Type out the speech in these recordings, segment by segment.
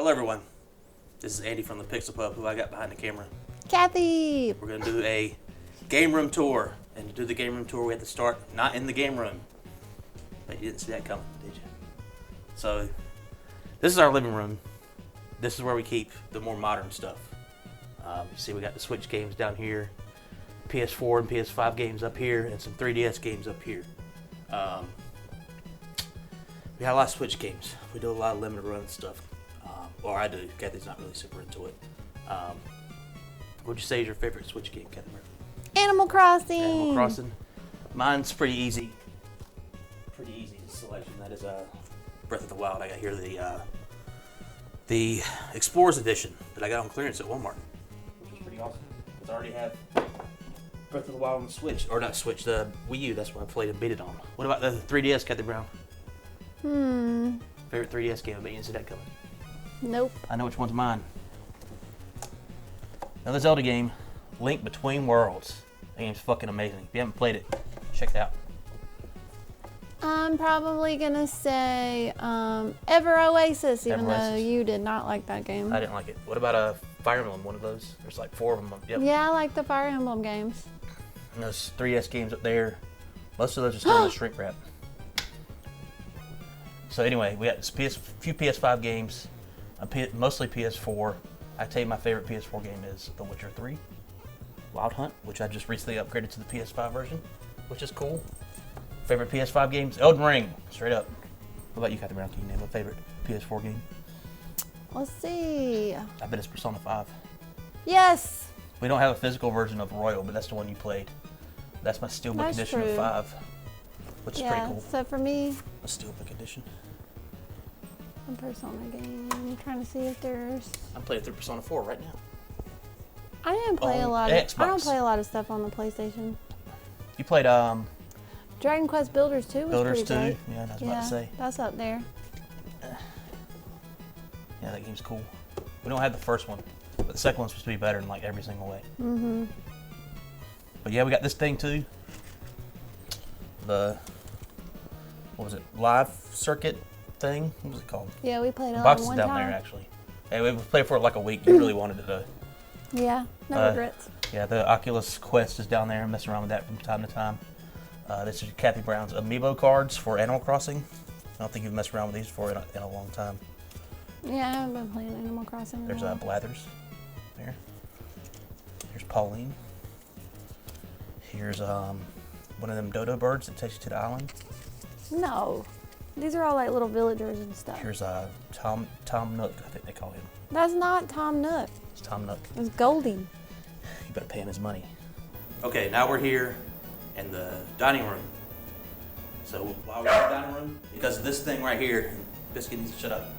Hello everyone, this is Andy from the Pixel Pub, who I got behind the camera. Cathy! We're going to do a game room tour, and to do the game room tour we have to start not in the game room. But you didn't see that coming, did you? So, this is our living room. This is where we keep the more modern stuff. You see we got the Switch games down here, PS4 and PS5 games up here, and some 3DS games up here. We got a lot of Switch games. We do a lot of limited run stuff. Or I do. Cathy's not really super into it. What would you say is your favorite Switch game, Cathy? Animal Crossing! Animal Crossing. Mine's pretty easy. Pretty easy selection. That is Breath of the Wild. I got here the Explorers Edition that I got on clearance at Walmart, which is pretty awesome. Because I already have Breath of the Wild on the Switch. Or not Switch, the Wii U. That's what I played and beat it on. What about the 3DS, Cathy Brown? Favorite 3DS game? I bet you didn't see that coming. Nope. I know which one's mine. Another Zelda game, Link Between Worlds. That game's fucking amazing. If you haven't played it, check it out. I'm probably gonna say Ever Oasis, even Ever Oasis. though you did not like that game. I didn't like it. What about a Fire Emblem, one of those? There's like 4 of them. Yep. Yeah, I like the Fire Emblem games. And those 3DS games up there, most of those are still in the shrink wrap. So anyway, we got few PS5 games, mostly PS4. I tell you my favorite PS4 game is The Witcher 3, Wild Hunt, which I just recently upgraded to the PS5 version, which is cool. Favorite PS5 games? Elden Ring, straight up. What about you, Cathy Brown? Can you name a favorite PS4 game? Let's see. I bet it's Persona 5. Yes! We don't have a physical version of Royal, but that's the one you played. That's my Steelbook That's edition true. of 5, which is pretty cool. So for me, A Steelbook edition. a Persona game. I'm trying to see if there's. I'm playing through Persona 4 right now. I didn't play a On lot. I don't Xbox. play a lot of stuff on the PlayStation. You played Dragon Quest Builders 2 was Builders pretty 2? great. Yeah, I was about to say. That's up there. Yeah, that game's cool. We don't have the first one, but the second one's supposed to be better in like every single way. Mm-hmm. But yeah, we got this thing too. The, what was it, live circuit thing? What was it called? Yeah, we played The it box is one down time. there actually. Hey, we played for like a week. You really wanted it to. Yeah, no regrets. Yeah, the Oculus Quest is down there. I'm messing around with that from time to time. This is Cathy Brown's Amiibo cards for Animal Crossing. I don't think you've messed around with these before in a long time. Yeah, I haven't been playing Animal Crossing. in a There's while. Blathers there. Here's Pauline. Here's one of them dodo birds that takes you to the island. No, these are all like little villagers and stuff. Here's Tom Nook, I think they call him. That's not Tom Nook. It's Tom Nook. It's Goldie. You better pay him his money. Okay, now we're here in the dining room. So why we're in the dining room? Because of this thing right here. Biscuit needs to shut up.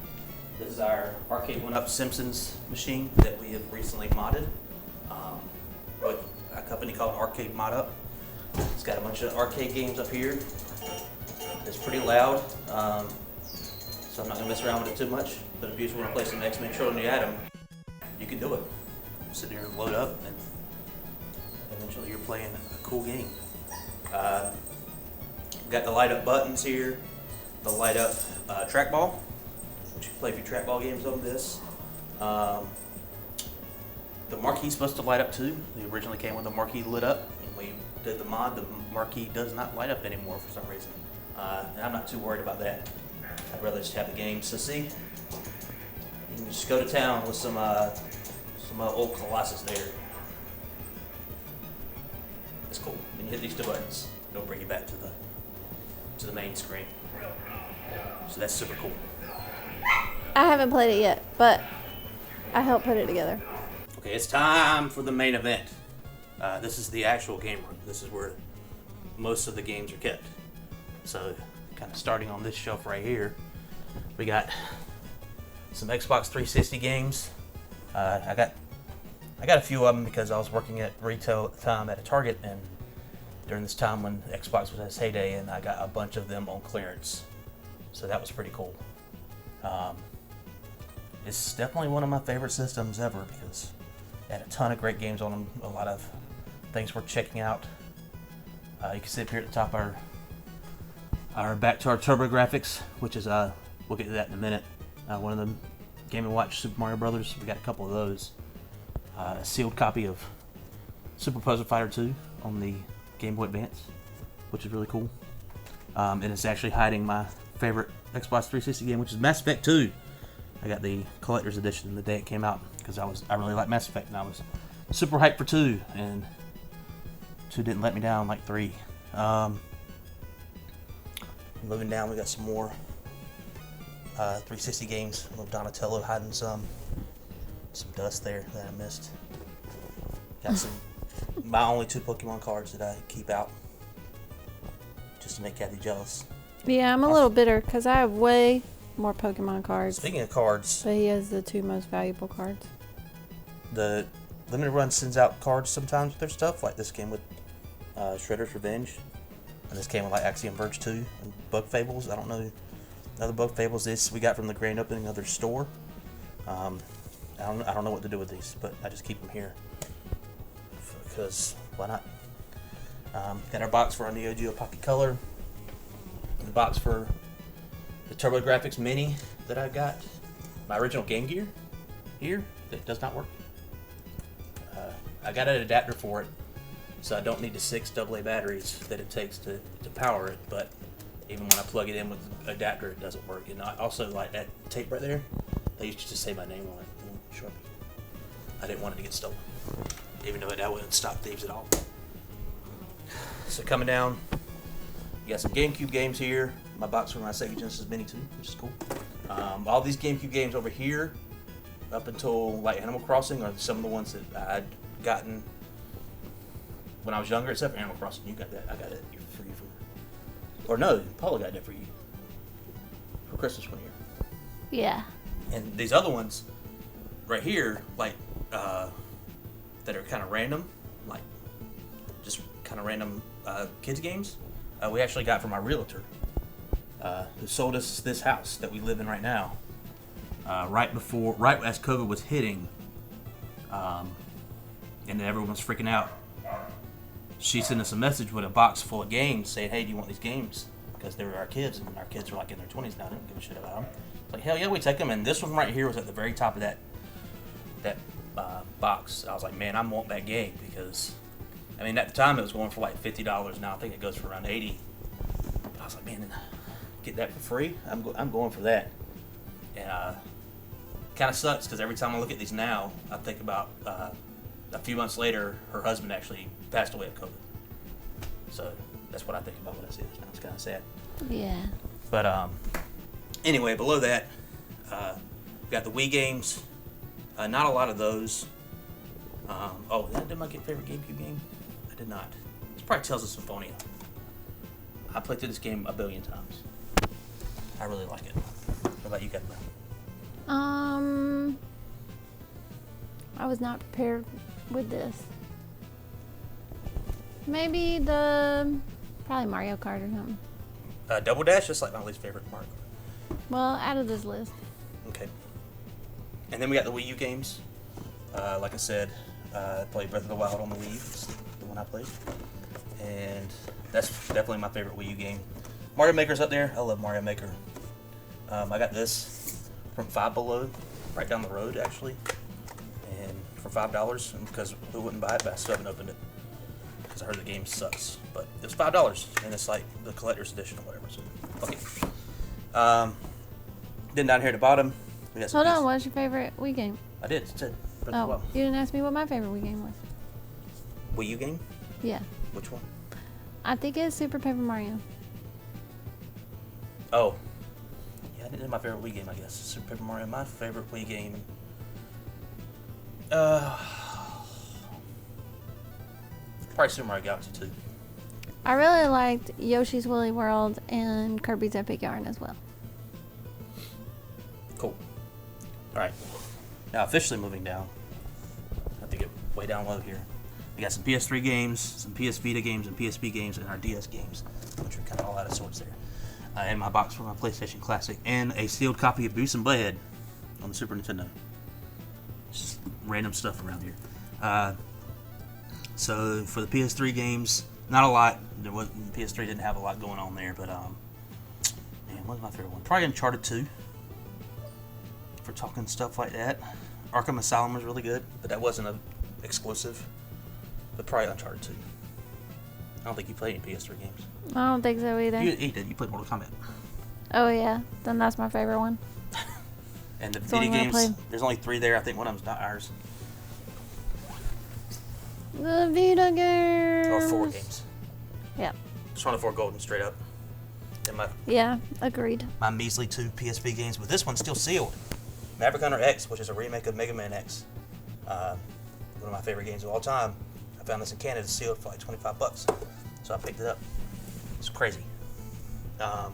This is our Arcade 1-Up Simpsons machine that we have recently modded with a company called Arcade Mod Up. It's got a bunch of arcade games up here. It's pretty loud, so I'm not gonna mess around with it too much. But if you just want to play some X-Men Children of the Atom, you can do it. Sit there and load up, and eventually you're playing a cool game. Got the light up buttons here, the light up trackball, which you can play a few trackball games on this. The marquee's supposed to light up too. They originally came with the marquee lit up, and we did the mod. The marquee does not light up anymore for some reason, and I'm not too worried about that. I'd rather just have the game. So see, you can just go to town with some old Colossus there. It's cool. When you hit these 2 buttons, it'll bring you back to the main screen. So that's super cool. I haven't played it yet, but I helped put it together. Okay, it's time for the main event. This is the actual game room. This is where most of the games are kept. So, kind of starting on this shelf right here, we got some Xbox 360 games. I got a few of them because I was working at retail at the time at a Target, and during this time when Xbox was at its heyday, and I got a bunch of them on clearance. So that was pretty cool. It's definitely one of my favorite systems ever because it had a ton of great games on them, a lot of things worth checking out. You can see up here at the top our back to our TurboGrafx, which is we'll get to that in a minute. One of the Game & Watch Super Mario Brothers. We got a couple of those. A sealed copy of Super Puzzle Fighter 2 on the Game Boy Advance, which is really cool. And it's actually hiding my favorite Xbox 360 game, which is Mass Effect 2. I got the collector's edition the day it came out because I really like Mass Effect and I was super hyped for 2, and 2 didn't let me down like 3. Moving down, we got some more 360 games. A little Donatello hiding some dust there that I missed. Got my only 2 Pokemon cards that I keep out just to make Cathy jealous. Yeah, I'm a little bitter because I have way more Pokemon cards. Speaking of cards, but he has the 2 most valuable cards. The Limited Run sends out cards sometimes with their stuff, like this came with Shredder's Revenge, and this came with like Axiom Verge 2 and Bug Fables. I don't know other Bug Fables. This we got from the grand opening of their store. I don't know what to do with these, but I just keep them here because why not? Got our box for our Neo Geo Pocket Color. The box for the TurboGrafx Mini that I got. My original Game Gear here that does not work. I got an adapter for it, so I don't need the 6 AA batteries that it takes to power it. But even when I plug it in with the adapter, it doesn't work. And I also like that tape right there. They used to just say my name on it. Sharpie. I didn't want it to get stolen, even though that wouldn't stop thieves at all. So coming down, you got some GameCube games here. My box for my Sega Genesis Mini 2, which is cool. All these GameCube games over here, up until like Animal Crossing, are some of the ones that I'd gotten when I was younger. Except for Animal Crossing, you got that. I got it for you or no, Paula got that for you for Christmas one year. Yeah. And these other ones right here, like that are kind of random, like just kind of random kids games, we actually got from our realtor, who sold us this house that we live in right now. Right as COVID was hitting, and everyone was freaking out, she sent us a message with a box full of games saying, "Hey, do you want these games?" Because they were our kids, and our kids are like in their 20s now. They don't give a shit about them. Like, hell yeah, we take them. And this one right here was at the very top of that box. I was like, man, I want that game because, I mean, at the time it was going for like $50. Now I think it goes for around $80. But I was like, man, get that for free? I'm going for that. And kind of sucks because every time I look at these now, I think about a few months later, her husband actually passed away of COVID. So that's what I think about when I see this now. It's kind of sad. Yeah. But anyway, below that, we got the Wii games. Not a lot of those. Did I do my favorite GameCube game? I did not. It's probably Tales of Symphonia. I played through this game a billion times. I really like it. What about you, Cathy? I was not prepared with this. Maybe probably Mario Kart or something. Double Dash, that's like my least favorite Mario Kart. Well, out of this list. Okay. And then we got the Wii U games. Like I said, I played Breath of the Wild on the Wii. It's the one I played. And that's definitely my favorite Wii U game. Mario Maker's up there. I love Mario Maker. I got this from Five Below, right down the road actually. And for $5, because who wouldn't buy it, but I still haven't opened it. Because I heard the game sucks. But it was $5, and it's like the collector's edition or whatever. So, okay. Then down here at the bottom, we got some Hold on, what's your favorite Wii game? I did. It said Breath of the Wild. You didn't ask me what my favorite Wii game was. Wii U game? Yeah. Which one? I think it's Super Paper Mario. Oh. Yeah, I didn't know my favorite Wii game, I guess. Super Paper Mario. My favorite Wii game. Probably Super Mario Galaxy 2. I really liked Yoshi's Woolly World and Kirby's Epic Yarn as well. Cool. Alright. Now officially moving down. I have to get way down low here. We got some PS3 games, some PS Vita games, and PSP games, and our DS games, which are kind of all out of sorts there. And my box for my PlayStation Classic, and a sealed copy of Beavis and Butthead on the Super Nintendo. Just random stuff around here. So for the PS3 games, not a lot. PS3 didn't have a lot going on there, but man, what's my favorite one? Probably Uncharted 2. for talking stuff like that. Arkham Asylum was really good, but that wasn't an exclusive. But probably Uncharted 2. I don't think you played any PS3 games. I don't think so either. You did. You played Mortal Kombat. Oh yeah, then that's my favorite one. And the It's video the only one I games, played. there's only 3 there. I think one of them's not ours. The Vita games. Or 4 games. Yeah. Just one of 4 golden straight up. And Yeah, agreed. my measly 2 PSP games, but this one's still sealed. Maverick Hunter X, which is a remake of Mega Man X. One of my favorite games of all time. I found this in Canada sealed for like $25. So I picked it up. It's crazy. The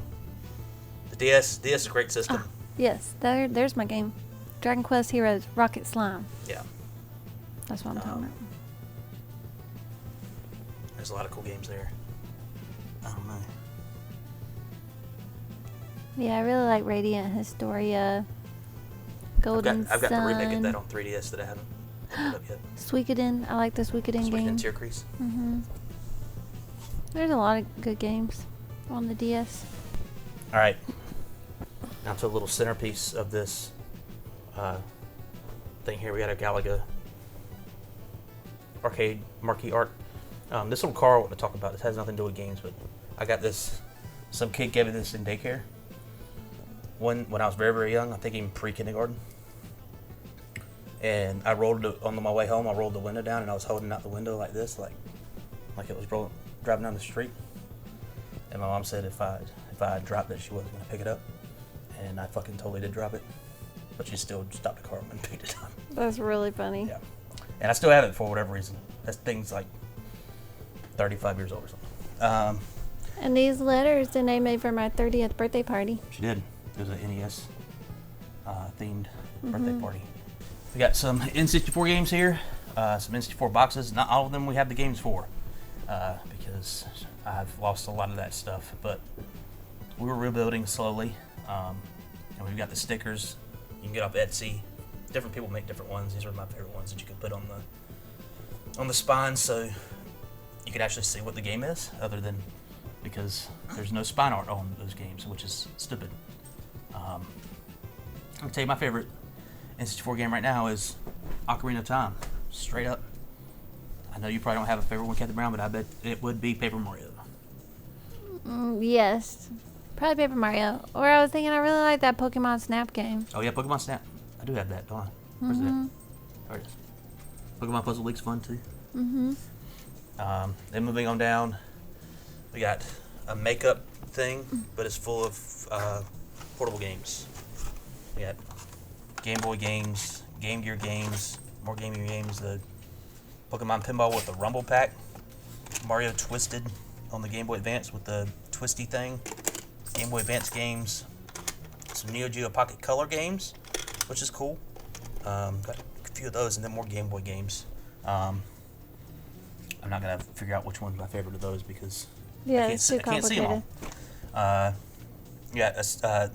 DS is a great system. Yes, there's my game. Dragon Quest Heroes Rocket Slime. Yeah. That's what I'm talking about. There's a lot of cool games there. I don't know. Yeah, I really like Radiant Historia. Golden I've got the remake Sun. of that on 3DS that I haven't opened up yet. Suikoden. I like the Suikoden game. Suikoden Tear Crease. There's a lot of good games on the DS. All right. Now to a little centerpiece of this thing here. We got a Galaga arcade marquee art. This little car I want to talk about. This has nothing to do with games, but I got this. Some kid gave me this in daycare. When I was very, very young, I think even pre-kindergarten. And I rolled it on my way home. I rolled the window down, and I was holding out the window like this, like it was driving down the street. And my mom said if I had dropped it, she wasn't gonna pick it up. And I fucking totally did drop it, but she still stopped the car and picked it up. That's really funny. Yeah, and I still have it for whatever reason. That thing's like 35 years old or something. And these letters that I made for my 30th birthday party. She did. It was an NES themed birthday party. We got some N64 games here, some N64 boxes. Not all of them we have the games for, because I've lost a lot of that stuff. But we were rebuilding slowly, and we've got the stickers you can get off Etsy. Different people make different ones. These are my favorite ones that you can put on the spine, so you can actually see what the game is, other than because there's no spine art on those games, which is stupid. I'll tell you my favorite N64 game right now is Ocarina of Time. Straight up. I know you probably don't have a favorite one, Cathy Brown, but I bet it would be Paper Mario. Yes. Probably Paper Mario. Or I was thinking I really like that Pokemon Snap game. Oh yeah, Pokemon Snap. I do have that, don't I? Where's it? There it is. Pokemon Puzzle League's fun too. Then moving on down, we got a makeup thing, but it's full of portable games. We got Game Boy games, Game Gear games, more Game Gear games, the Pokemon Pinball with the Rumble Pack, Mario Twisted on the Game Boy Advance with the twisty thing, Game Boy Advance games, some Neo Geo Pocket Color games, which is cool. Got a few of those, and then more Game Boy games. I'm not gonna figure out which one's my favorite of those because Yeah, I it's too can't see them all. Yeah,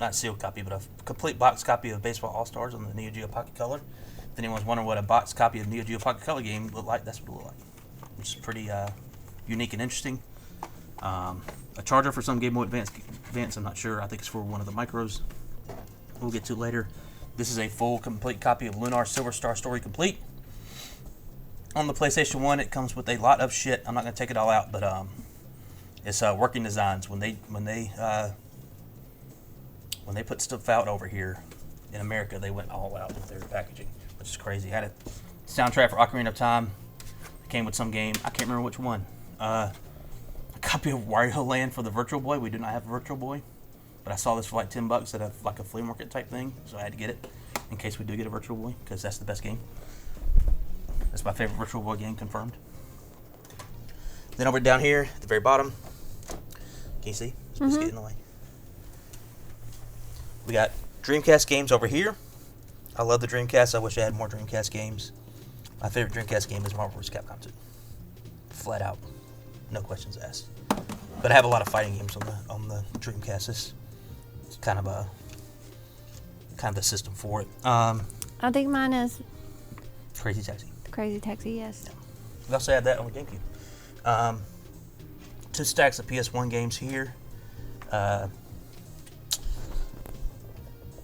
not a sealed copy, but a complete box copy of Baseball All-Stars on the Neo Geo Pocket Color. If anyone's wondering what a box copy of Neo Geo Pocket Color game looked like, that's what it looked like, which is pretty unique and interesting. A charger for some Game Boy Advance, I'm not sure. I think it's for one of the micros. We'll get to later. This is a full, complete copy of Lunar Silver Star Story Complete. On the PlayStation 1, it comes with a lot of shit. I'm not going to take it all out, but it's working designs. When they put stuff out over here in America, they went all out with their packaging, which is crazy. I had a soundtrack for Ocarina of Time. It came with some game. I can't remember which one. A copy of Wario Land for the Virtual Boy. We do not have a Virtual Boy, but I saw this for like $10 at a flea market type thing, so I had to get it in case we do get a Virtual Boy, because that's the best game. That's my favorite Virtual Boy game, confirmed. Then over down here at the very bottom, can you see? It's just getting in the way. We got Dreamcast games over here. I love the Dreamcast. I wish I had more Dreamcast games. My favorite Dreamcast game is Marvel vs. Capcom 2. Flat out. No questions asked. But I have a lot of fighting games on the Dreamcast. It's kind of the system for it. I think mine is Crazy Taxi. Crazy Taxi, yes. Yeah. We also had that on the GameCube. 2 stacks of PS1 games here.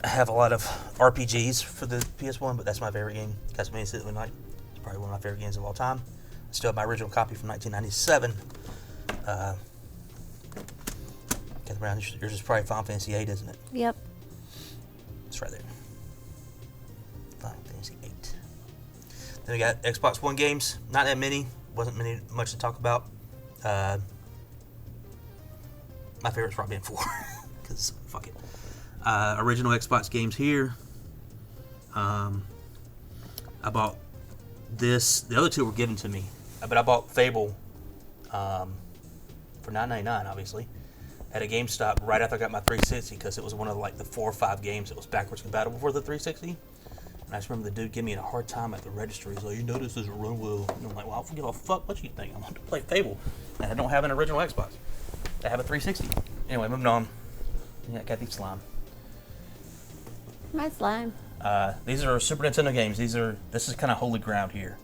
I have a lot of RPGs for the PS1, but that's my favorite game. Castlevania Symphony of the Night. It's probably one of my favorite games of all time. I still have my original copy from 1997. Cathy Brown, yours is probably Final Fantasy VIII, isn't it? Yep. It's right there. Final Fantasy VIII. Then we got Xbox One games. Not that many. Wasn't much to talk about. My favorite's probably been 4. Because, fuck it. Original Xbox games here. I bought this. The other two were given to me. But I bought Fable for $9.99, obviously, at a GameStop right after I got my 360 because it was one of the 4 or 5 games that was backwards compatible for the 360. And I just remember the dude giving me a hard time at the register. He's like, "You know this doesn't run well." And I'm like, "Well, I don't give a fuck what you think. I'm going to play Fable." And I don't have an original Xbox. I have a 360. Anyway, moving on. Yeah, Cathy slime. My slime. These are Super Nintendo games. This is kind of holy ground here.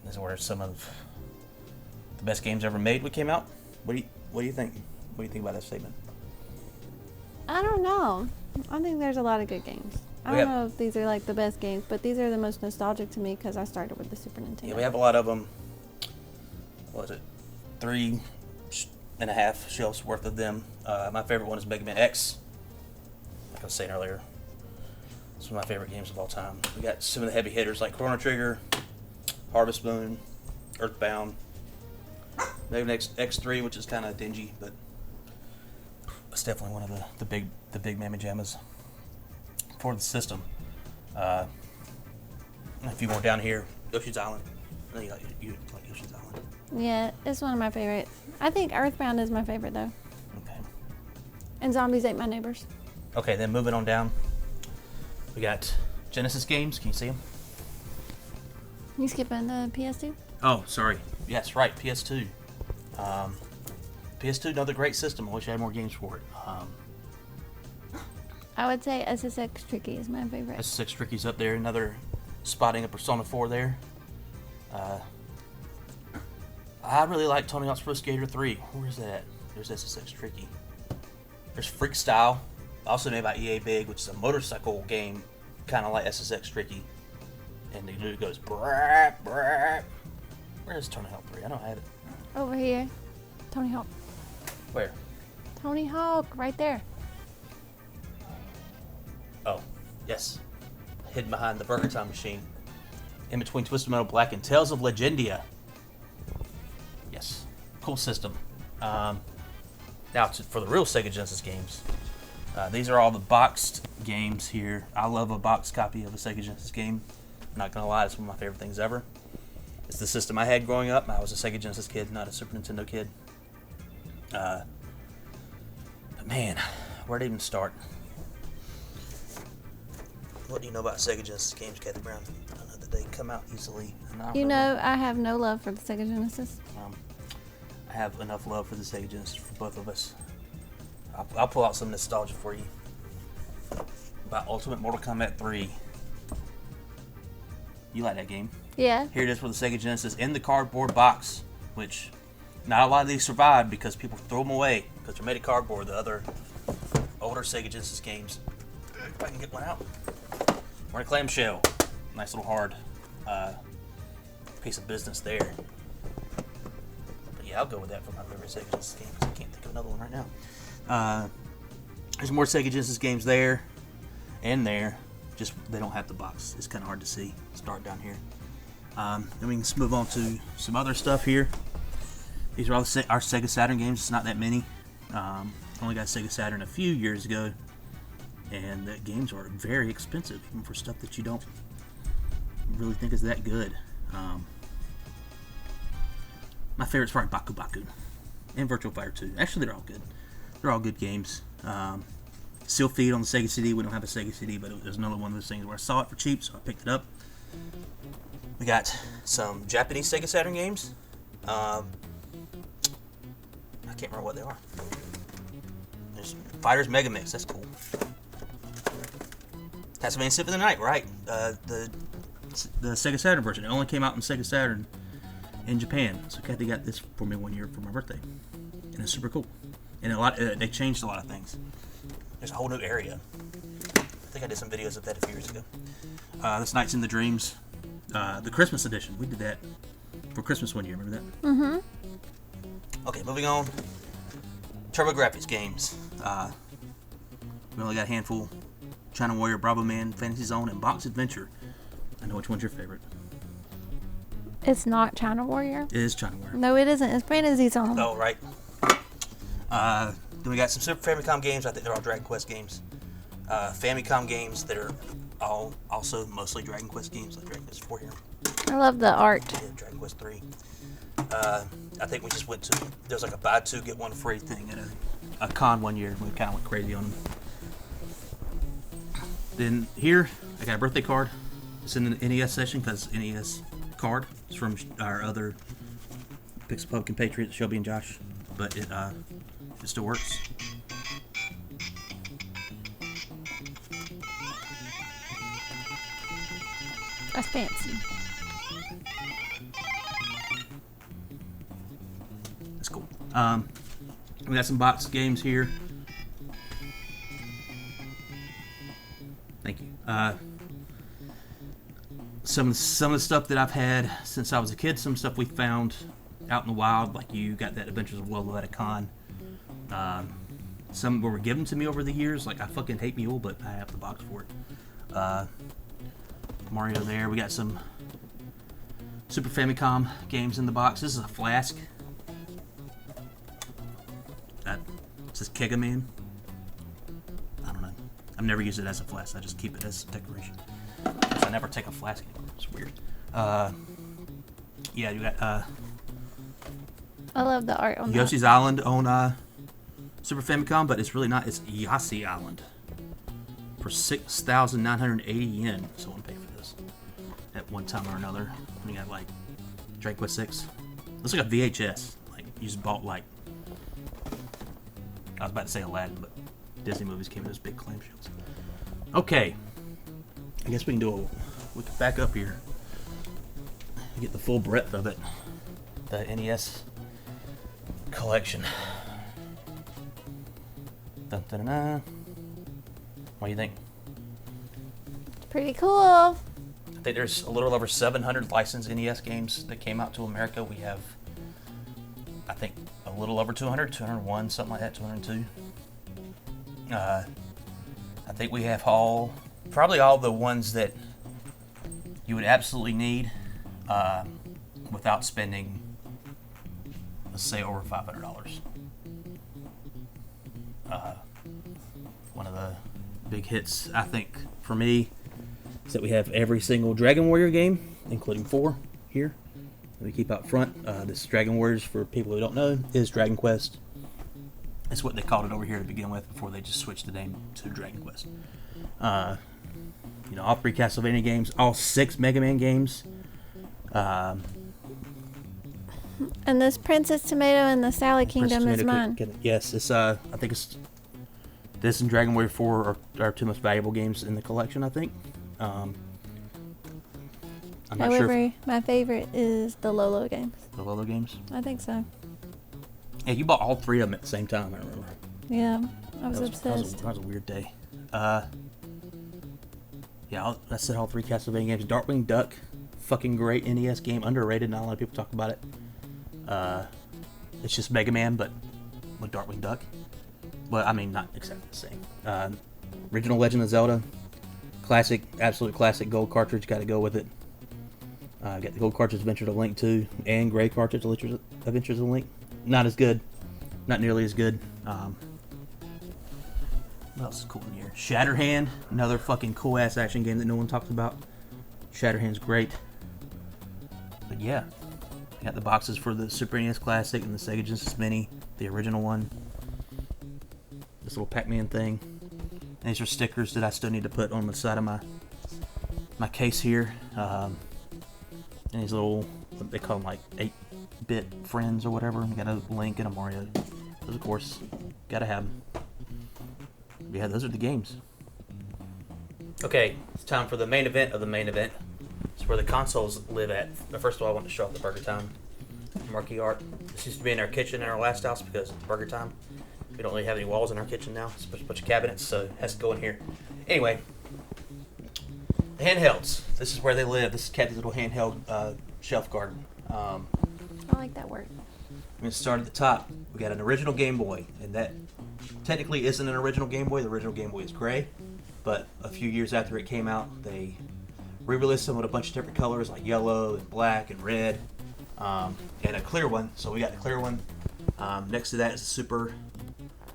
This is where some of the best games ever made came out. What do you think? What do you think about that statement? I don't know. I think there's a lot of good games. I don't know if these are the best games, but these are the most nostalgic to me because I started with the Super Nintendo. Yeah, we have a lot of them. What was it? 3.5 shelves worth of them. My favorite one is Mega Man X. Like I was saying earlier, it's one of my favorite games of all time. We got some of the heavy hitters like Chrono Trigger, Harvest Moon, Earthbound, Mega Man X3, which is kind of dingy, but it's definitely one of the big mammy jammas for the system. A few more down here. Yoshi's Island. I think you like Yoshi's Island. Yeah, it's one of my favorites. I think Earthbound is my favorite though. Okay. And Zombies Ate My Neighbors. Okay, then moving on down, we got Genesis games. Can you see them? You skipping the PS2? Oh, sorry. Yes, right. PS2. PS2, another great system. I wish I had more games for it. I would say SSX Tricky is my favorite. SSX Tricky's up there. Another spotting of Persona 4 there. I really like Tony Hawk's Pro Skater 3. Where's that? There's SSX Tricky. There's Freakstyle, also made by EA Big, which is a motorcycle game, kind of like SSX Tricky. And the dude goes, brap, brap. Where's Tony Hawk 3? I don't have it. Over here. Tony Hawk. Where? Tony Hawk, right there. Oh, yes. Hidden behind the Burger Time machine. In between Twisted Metal Black and Tales of Legendia. Yes. Cool system. Now, for the real Sega Genesis games. These are all the boxed games here. I love a boxed copy of a Sega Genesis game. I'm not going to lie, it's one of my favorite things ever. It's the system I had growing up. I was a Sega Genesis kid, not a Super Nintendo kid. But man, where'd it even start? What do you know about Sega Genesis games, Cathy Brown? I know that they come out easily. I have no love for the Sega Genesis. I have enough love for the Sega Genesis for both of us. I'll pull out some nostalgia for you. About Ultimate Mortal Kombat 3. You like that game? Yeah. Here it is for the Sega Genesis in the cardboard box, which not a lot of these survived because people throw them away because they're made of cardboard. The other older Sega Genesis games. If I can get one out. We're in a clamshell. Nice little hard piece of business there. But yeah, I'll go with that for my favorite Sega Genesis games. I can't think of another one right now. There's more Sega Genesis games there and there. Just they don't have the box. It's kind of hard to see. Start down here. Then we can move on to some other stuff here. These are all our Sega Saturn games. It's not that many. Only got Sega Saturn a few years ago, and the games are very expensive, even for stuff that you don't really think is that good. My favorite's probably Baku Baku and Virtual Fighter 2. Actually, they're all good. They're all good games. Still feed on the Sega CD. We don't have a Sega CD, but it was another one of those things where I saw it for cheap, so I picked it up. We got some Japanese Sega Saturn games. I can't remember what they are. There's Fighters Mega Mix. That's cool. Castlevania Symphony of the Night, right? The Sega Saturn version. It only came out in Sega Saturn in Japan. So Cathy got this for me one year for my birthday, and it's super cool. And they changed a lot of things. There's a whole new area. I think I did some videos of that a few years ago. This Nights in the Dreams, the Christmas edition. We did that for Christmas one year. Remember that? Mm-hmm. Okay, moving on. TurboGrafx games. We only got a handful. China Warrior, Bravo Man, Fantasy Zone, and Box Adventure. I know which one's your favorite. It's not China Warrior. It is China Warrior. No, it isn't. It's Fantasy Zone. Oh, right. Then we got some Super Famicom games. I think they're all Dragon Quest games. Famicom games that are all also mostly Dragon Quest games, like Dragon Quest 4 here. I love the art. Yeah, Dragon Quest 3. I think we just went to, there's like a buy two, get one free thing at a con one year. We kind of went crazy on them. Then here, I got a birthday card. It's in the NES session because NES card. It's from our other Pixel Pumpkin Patriots, Shelby and Josh. But it still works. That's fancy. That's cool. We got some box games here. Thank you. Some of the stuff that I've had since I was a kid. Some stuff we found out in the wild, like you got that Adventures of Waldo at a con. Some were given to me over the years. Like I fucking hate Mule, but I have the box for it. Mario there. We got some Super Famicom games in the box. This is a flask. That says Kega Man. I don't know. I've never used it as a flask. I just keep it as decoration. I never take a flask anymore. It's weird. Yeah, you got I love the art on Yoshi's Island on Super Famicom, but it's really not. It's Yossi Island for 6,980 yen. Someone paid for this at one time or another. We got like Dragon Quest 6. Looks like a VHS. Like you just bought like, I was about to say Aladdin, but Disney movies came in those big clamshells. Okay, I guess we can back up here and get the full breadth of it. The NES collection. Dun, dun, dun, dun. What do you think? It's pretty cool. I think there's a little over 700 licensed NES games that came out to America. We have, I think, a little over 200, 201, something like that, 202. I think we have probably all the ones that you would absolutely need without spending, let's say, over $500. One of the big hits, I think, for me, is that we have every single Dragon Warrior game, including 4 here. We keep out front. This Dragon Warriors, for people who don't know, is Dragon Quest. That's what they called it over here to begin with before they just switched the name to Dragon Quest. All 3 Castlevania games, all 6 Mega Man games. And this Princess Tomato and the Salad Kingdom is mine. Yes, it's I think it's this and Dragon Warrior 4 are our 2 most valuable games in the collection, I think. I'm not However, sure my favorite is the Lolo games. the Lolo games. I think so. Yeah, you bought all 3 of them at the same time, I remember. Yeah, I was obsessed. That was a weird day. Yeah, I said all 3 Castlevania games. Darkwing Duck, fucking great NES game, underrated. Not a lot of people talk about it. It's just Mega Man, but with Darkwing Duck. Well, I mean, not exactly the same. Original Legend of Zelda, classic, absolute classic gold cartridge. Got to go with it. Got the gold cartridge Adventures of Link 2 and gray cartridge Adventures of Link. Not as good, not nearly as good. What else is cool in here? Shatterhand, another fucking cool ass action game that no one talks about. Shatterhand's great. But yeah, got the boxes for the Super NES Classic and the Sega Genesis Mini, the original one. This little Pac-Man thing. And these are stickers that I still need to put on the side of my case here. And these little, what they call them, like 8-bit friends or whatever. We got a Link and a Mario. Those, of course, gotta have them. Yeah, those are the games. Okay, it's time for the main event of the main event. It's where the consoles live at. But first of all, I want to show off the Burger Time marquee art. This used to be in our kitchen in our last house because of Burger Time. We don't really have any walls in our kitchen now. It's a bunch of cabinets, so it has to go in here. Anyway, the handhelds. This is where they live. This is Cathy's little handheld shelf garden. I like that word. I'm going to start at the top. We got an original Game Boy, and that technically isn't an original Game Boy. The original Game Boy is gray, but a few years after it came out, they re-released them with a bunch of different colors like yellow and black and red, and a clear one. So we got the clear one. Next to that is the Super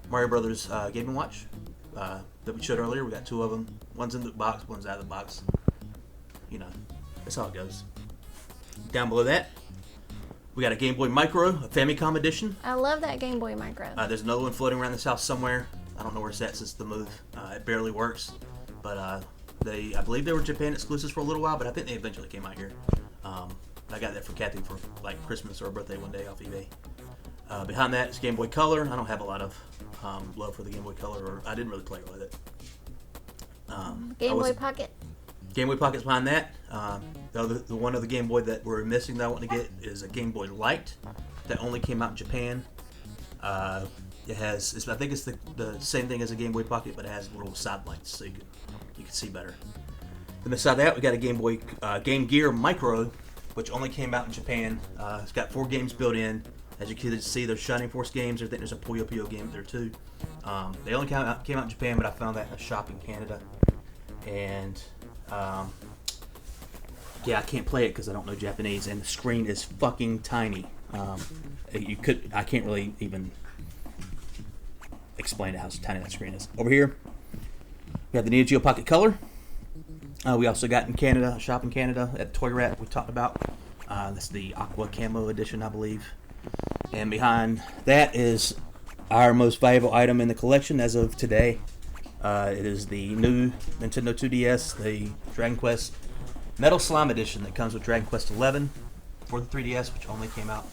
Mario Brothers Game & Watch that we showed earlier. We got two of them. One's in the box, one's out of the box. You know, that's how it goes. Down below that, we got a Game Boy Micro, a Famicom edition. I love that Game Boy Micro. There's another one floating around this house somewhere. I don't know where it's at since the move. It barely works, but I believe they were Japan exclusives for a little while, but I think they eventually came out here. I got that for Cathy for like Christmas or her birthday one day off eBay. Behind that is Game Boy Color. I don't have a lot of love for the Game Boy Color, or I didn't really play with it. Game Boy Pocket. Game Boy Pocket's behind that. The one of the Game Boy that we're missing that I want to get is a Game Boy Light that only came out in Japan. I think it's the same thing as a Game Boy Pocket, but it has little side lights so you can see better. Then beside that, we got a Game Boy Game Gear Micro, which only came out in Japan. It's got 4 games built in. As you can see, there's Shining Force games. I think there's a Puyo Puyo game there too. They only came out in Japan, but I found that in a shop in Canada. And yeah, I can't play it because I don't know Japanese, and the screen is fucking tiny. I can't really even explain how tiny that screen is. Over here, we have the Neo Geo Pocket Color. We also got in Canada, a shop in Canada at Toy Rat we talked about. That's the Aqua Camo edition, I believe. And behind that is our most valuable item in the collection as of today. It is the new Nintendo 2DS, the Dragon Quest Metal Slime Edition that comes with Dragon Quest 11 for the 3DS, which only came out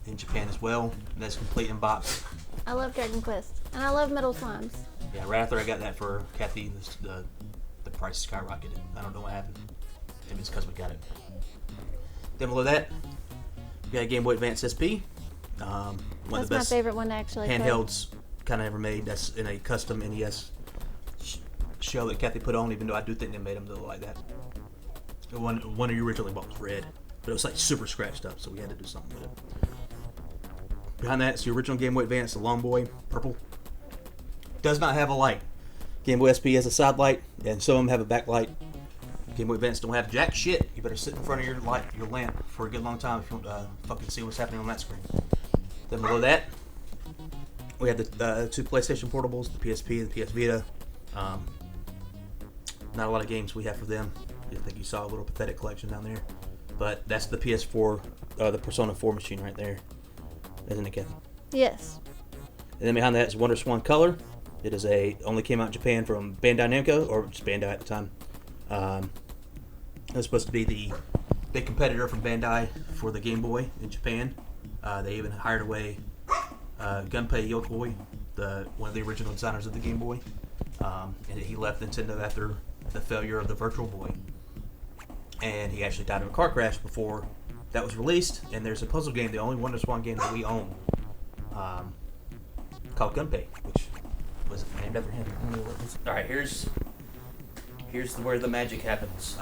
in Japan as well. And that's complete in box. I love Dragon Quest, and I love Metal Slimes. Yeah, right after I got that for Cathy, the price skyrocketed. I don't know what happened. Maybe it's because we got it. Then below that, we got a Game Boy Advance SP. One That's of the best my favorite one to actually handhelds kind of ever made. That's in a custom NES shell that Cathy put on, even though I do think they made them to look like that. The one you originally bought was red, but it was like super scratched up, so we had to do something with it. Behind that is the original Game Boy Advance, the Long Boy, purple. Does not have a light. Game Boy SP has a side light, and some of them have a backlight. Game Boy Advance don't have jack shit. You better sit in front of your lamp for a good long time if you want to fucking see what's happening on that screen. Then below that, we have the 2 PlayStation Portables, the PSP and the PS Vita. Not a lot of games we have for them. I think you saw a little pathetic collection down there. But that's the PS4, the Persona 4 machine right there. Isn't it, Cathy? Yes. And then behind that is Wonder Swan Color. It is only came out in Japan from Bandai Namco, or just Bandai at the time. It was supposed to be the big competitor from Bandai for the Game Boy in Japan. They even hired away Gunpei Yokoi, one of the original designers of the Game Boy. And he left Nintendo after the failure of the Virtual Boy. And he actually died in a car crash before that was released. And there's a puzzle game, the only Wonder Swan game that we own, called Gunpei, which was named after him. Alright, here's where the magic happens.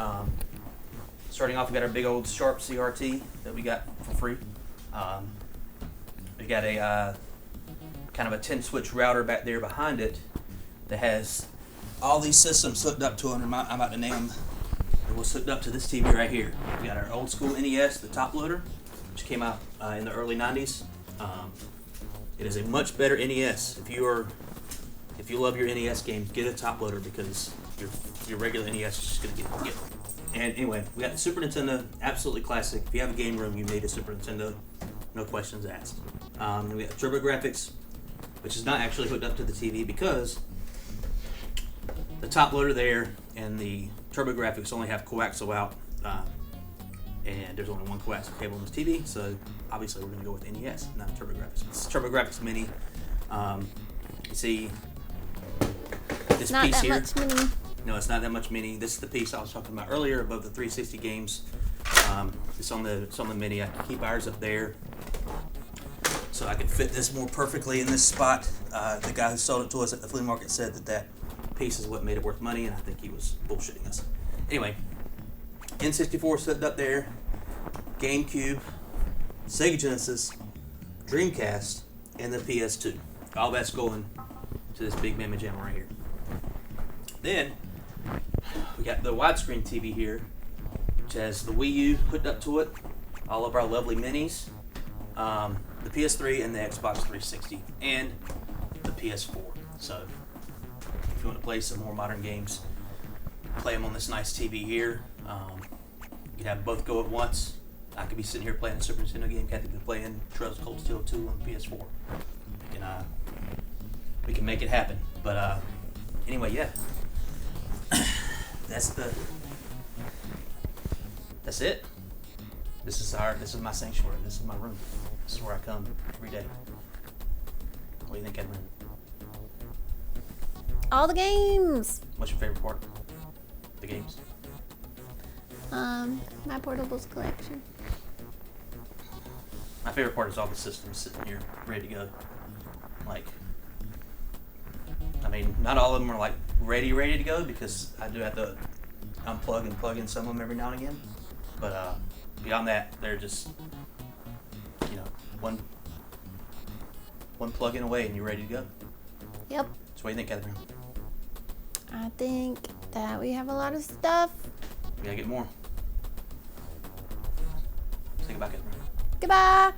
Starting off, we got our big old Sharp CRT that we got for free. We got a kind of a 10-switch router back there behind it that has all these systems hooked up to it. I'm about to name them. It was hooked up to this TV right here. We got our old school NES, the top loader, which came out in the early 90s. It is a much better NES. If you love your NES games, get a top loader because your regular NES is just gonna get. And anyway, we got the Super Nintendo, absolutely classic. If you have a game room, you need a Super Nintendo, no questions asked. And we got TurboGrafx, which is not actually hooked up to the TV because the top loader there and the TurboGrafx only have coaxial out, and there's only one coaxial cable on this TV, so obviously we're going to go with NES, not TurboGrafx. It's TurboGrafx Mini. You see this Not piece that here? much mini. No, it's not that much mini. This is the piece I was talking about earlier above the 360 games. It's on the Mini. I can keep ours up there. so I could fit this more perfectly in this spot. The guy who sold it to us at the flea market said that piece is what made it worth money, and I think he was bullshitting us. Anyway, N64 set up there, GameCube, Sega Genesis, Dreamcast, and the PS2. All that's going to this big mammoth jam right here. Then we got the widescreen TV here, which has the Wii U hooked up to it, all of our lovely minis, the PS3 and the Xbox 360, and the PS4. So if you want to play some more modern games, play them on this nice TV here. You can have both go at once. I could be sitting here playing a Super Nintendo game. Cathy could be playing Trails of Cold Steel 2 on the PS4. We can make it happen. But anyway, yeah. That's it. This is my sanctuary. This is my room. This is where I come every day. What do you think, Catherine? All the games. What's your favorite part? The games. My portables collection. My favorite part is all the systems sitting here ready to go. Not all of them are ready to go, because I do have to unplug and plug in some of them every now and again. But beyond that, they're just one plug-in away and you're ready to go. Yep. So what do you think, Catherine? I think that we have a lot of stuff. We gotta get more. Say goodbye, Catherine. Goodbye.